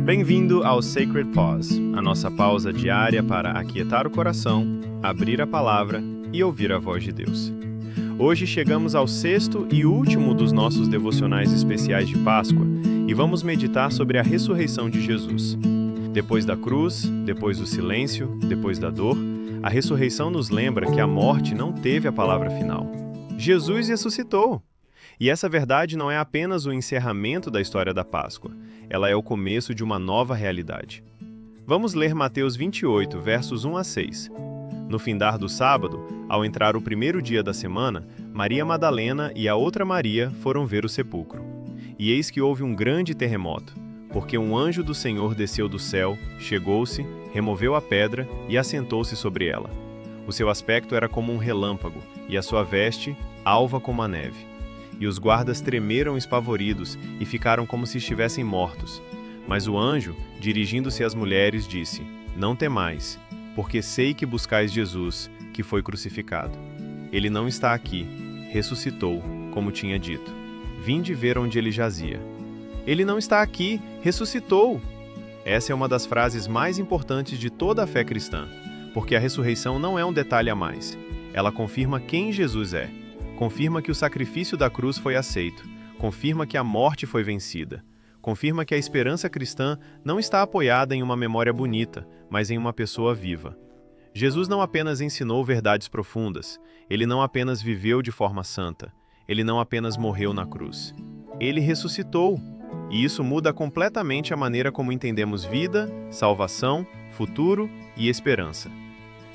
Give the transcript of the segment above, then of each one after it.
Bem-vindo ao Sacred Pause, a nossa pausa diária para aquietar o coração, abrir a palavra e ouvir a voz de Deus. Hoje chegamos ao sexto e último dos nossos devocionais especiais de Páscoa e vamos meditar sobre a ressurreição de Jesus. Depois da cruz, depois do silêncio, depois da dor, a ressurreição nos lembra que a morte não teve a palavra final. Jesus ressuscitou! E essa verdade não é apenas o encerramento da história da Páscoa, ela é o começo de uma nova realidade. Vamos ler Mateus 28, versos 1 a 6. No findar do sábado, ao entrar o primeiro dia da semana, Maria Madalena e a outra Maria foram ver o sepulcro. E eis que houve um grande terremoto, porque um anjo do Senhor desceu do céu, chegou-se, removeu a pedra e assentou-se sobre ela. O seu aspecto era como um relâmpago, e a sua veste, alva como a neve. E os guardas tremeram espavoridos e ficaram como se estivessem mortos. Mas o anjo, dirigindo-se às mulheres, disse: Não temais, porque sei que buscais Jesus, que foi crucificado. Ele não está aqui, ressuscitou, como tinha dito. Vinde ver onde ele jazia. Ele não está aqui, ressuscitou! Essa é uma das frases mais importantes de toda a fé cristã, porque a ressurreição não é um detalhe a mais. Ela confirma quem Jesus é. Confirma que o sacrifício da cruz foi aceito. Confirma que a morte foi vencida. Confirma que a esperança cristã não está apoiada em uma memória bonita, mas em uma pessoa viva. Jesus não apenas ensinou verdades profundas, ele não apenas viveu de forma santa, ele não apenas morreu na cruz. Ele ressuscitou, e isso muda completamente a maneira como entendemos vida, salvação, futuro e esperança.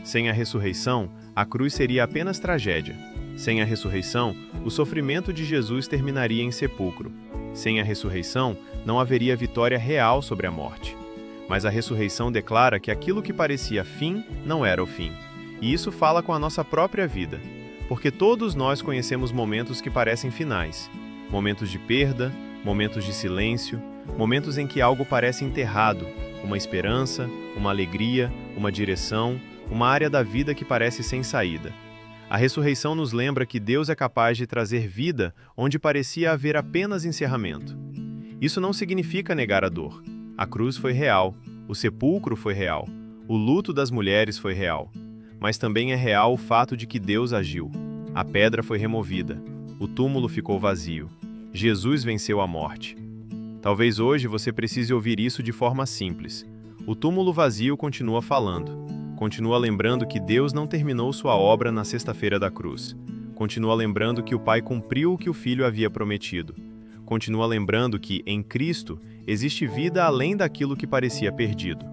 Sem a ressurreição, a cruz seria apenas tragédia. Sem a ressurreição, o sofrimento de Jesus terminaria em sepulcro. Sem a ressurreição, não haveria vitória real sobre a morte. Mas a ressurreição declara que aquilo que parecia fim não era o fim. E isso fala com a nossa própria vida. Porque todos nós conhecemos momentos que parecem finais. Momentos de perda, momentos de silêncio, momentos em que algo parece enterrado, uma esperança, uma alegria, uma direção, uma área da vida que parece sem saída. A ressurreição nos lembra que Deus é capaz de trazer vida onde parecia haver apenas encerramento. Isso não significa negar a dor. A cruz foi real, o sepulcro foi real, o luto das mulheres foi real. Mas também é real o fato de que Deus agiu. A pedra foi removida, o túmulo ficou vazio. Jesus venceu a morte. Talvez hoje você precise ouvir isso de forma simples. O túmulo vazio continua falando. Continua lembrando que Deus não terminou sua obra na sexta-feira da cruz. Continua lembrando que o Pai cumpriu o que o Filho havia prometido. Continua lembrando que, em Cristo, existe vida além daquilo que parecia perdido.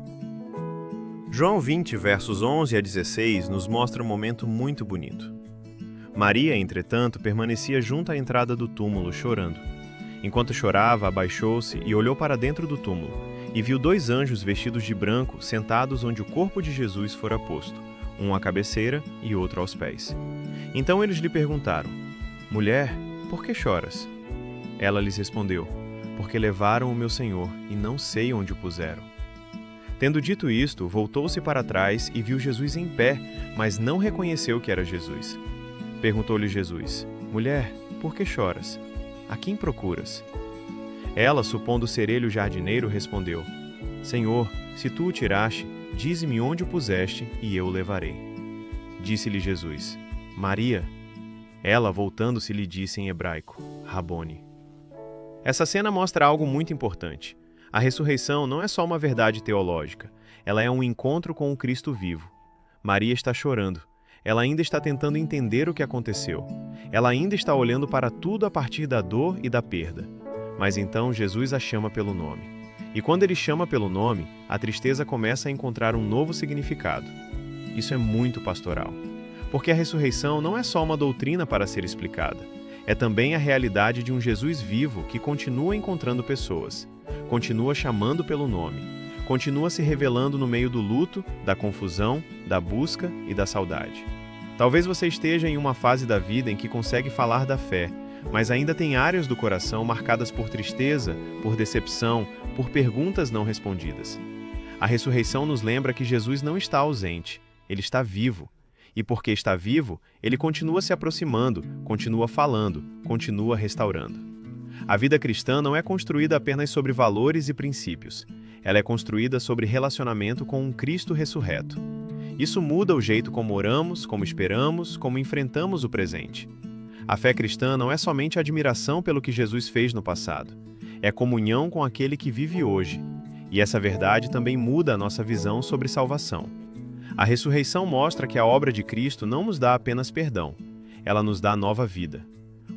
João 20, versos 11 a 16, nos mostra um momento muito bonito. Maria, entretanto, permanecia junto à entrada do túmulo, chorando. Enquanto chorava, abaixou-se e olhou para dentro do túmulo. E viu dois anjos vestidos de branco sentados onde o corpo de Jesus fora posto, um à cabeceira e outro aos pés. Então eles lhe perguntaram: Mulher, por que choras? Ela lhes respondeu: Porque levaram o meu Senhor e não sei onde o puseram. Tendo dito isto, voltou-se para trás e viu Jesus em pé, mas não reconheceu que era Jesus. Perguntou-lhe Jesus: Mulher, por que choras? A quem procuras? Ela, supondo ser ele o jardineiro, respondeu: Senhor, se tu o tiraste, dize-me onde o puseste, e eu o levarei. Disse-lhe Jesus: Maria. Ela, voltando-se, lhe disse em hebraico: Rabone. Essa cena mostra algo muito importante. A ressurreição não é só uma verdade teológica, ela é um encontro com o Cristo vivo. Maria está chorando. Ela ainda está tentando entender o que aconteceu. Ela ainda está olhando para tudo a partir da dor e da perda. Mas então Jesus a chama pelo nome. E quando ele chama pelo nome, a tristeza começa a encontrar um novo significado. Isso é muito pastoral. Porque a ressurreição não é só uma doutrina para ser explicada. É também a realidade de um Jesus vivo que continua encontrando pessoas, continua chamando pelo nome, continua se revelando no meio do luto, da confusão, da busca e da saudade. Talvez você esteja em uma fase da vida em que consegue falar da fé, mas ainda tem áreas do coração marcadas por tristeza, por decepção, por perguntas não respondidas. A ressurreição nos lembra que Jesus não está ausente, ele está vivo. E porque está vivo, ele continua se aproximando, continua falando, continua restaurando. A vida cristã não é construída apenas sobre valores e princípios. Ela é construída sobre relacionamento com um Cristo ressurreto. Isso muda o jeito como oramos, como esperamos, como enfrentamos o presente. A fé cristã não é somente admiração pelo que Jesus fez no passado. É comunhão com aquele que vive hoje. E essa verdade também muda a nossa visão sobre salvação. A ressurreição mostra que a obra de Cristo não nos dá apenas perdão, ela nos dá nova vida.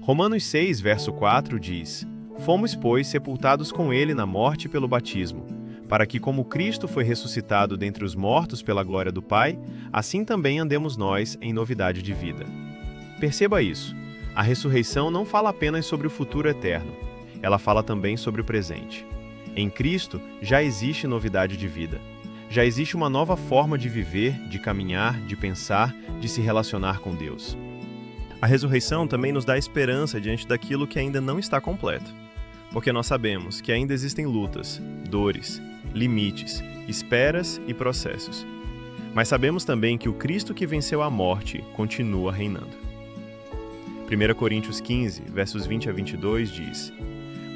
Romanos 6, verso 4 diz: Fomos, pois, sepultados com ele na morte pelo batismo, para que, como Cristo foi ressuscitado dentre os mortos pela glória do Pai, assim também andemos nós em novidade de vida. Perceba isso. A ressurreição não fala apenas sobre o futuro eterno, ela fala também sobre o presente. Em Cristo já existe novidade de vida. Já existe uma nova forma de viver, de caminhar, de pensar, de se relacionar com Deus. A ressurreição também nos dá esperança diante daquilo que ainda não está completo, porque nós sabemos que ainda existem lutas, dores, limites, esperas e processos. Mas sabemos também que o Cristo que venceu a morte continua reinando. 1 Coríntios 15, versos 20 a 22 diz: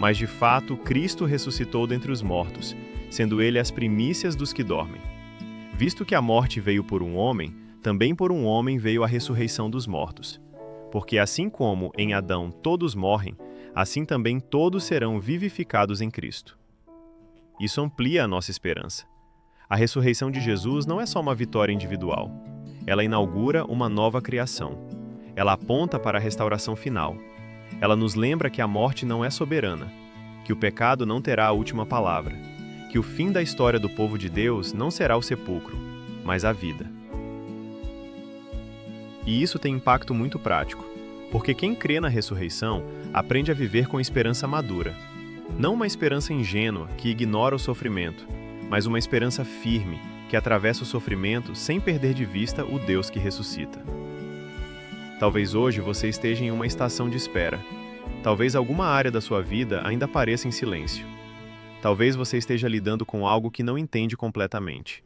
Mas de fato Cristo ressuscitou dentre os mortos, sendo ele as primícias dos que dormem. Visto que a morte veio por um homem, também por um homem veio a ressurreição dos mortos. Porque assim como em Adão todos morrem, assim também todos serão vivificados em Cristo. Isso amplia a nossa esperança. A ressurreição de Jesus não é só uma vitória individual. Ela inaugura uma nova criação. Ela aponta para a restauração final. Ela nos lembra que a morte não é soberana, que o pecado não terá a última palavra, que o fim da história do povo de Deus não será o sepulcro, mas a vida. E isso tem impacto muito prático, porque quem crê na ressurreição aprende a viver com esperança madura. Não uma esperança ingênua que ignora o sofrimento, mas uma esperança firme que atravessa o sofrimento sem perder de vista o Deus que ressuscita. Talvez hoje você esteja em uma estação de espera. Talvez alguma área da sua vida ainda pareça em silêncio. Talvez você esteja lidando com algo que não entende completamente.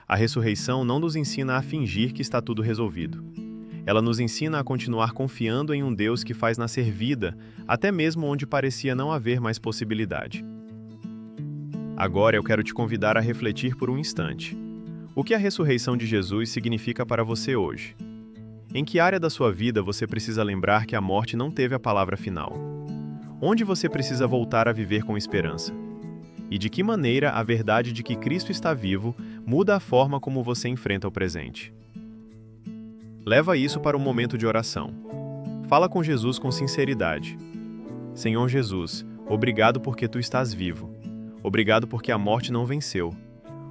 A ressurreição não nos ensina a fingir que está tudo resolvido. Ela nos ensina a continuar confiando em um Deus que faz nascer vida, até mesmo onde parecia não haver mais possibilidade. Agora eu quero te convidar a refletir por um instante. O que a ressurreição de Jesus significa para você hoje? Em que área da sua vida você precisa lembrar que a morte não teve a palavra final? Onde você precisa voltar a viver com esperança? E de que maneira a verdade de que Cristo está vivo muda a forma como você enfrenta o presente? Leva isso para um momento de oração. Fala com Jesus com sinceridade. Senhor Jesus, obrigado porque Tu estás vivo. Obrigado porque a morte não venceu.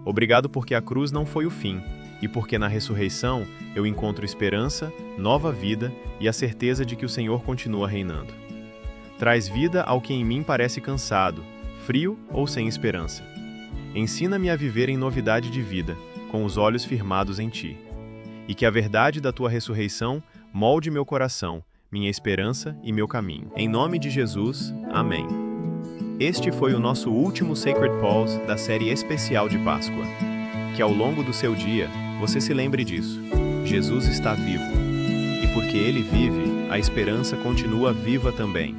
Obrigado porque a cruz não foi o fim, e porque na ressurreição eu encontro esperança, nova vida e a certeza de que o Senhor continua reinando. Traz vida ao que em mim parece cansado, frio ou sem esperança. Ensina-me a viver em novidade de vida, com os olhos firmados em Ti. E que a verdade da Tua ressurreição molde meu coração, minha esperança e meu caminho. Em nome de Jesus, amém. Este foi o nosso último Sacred Pause da série especial de Páscoa. Que ao longo do seu dia, você se lembre disso. Jesus está vivo. E porque Ele vive, a esperança continua viva também.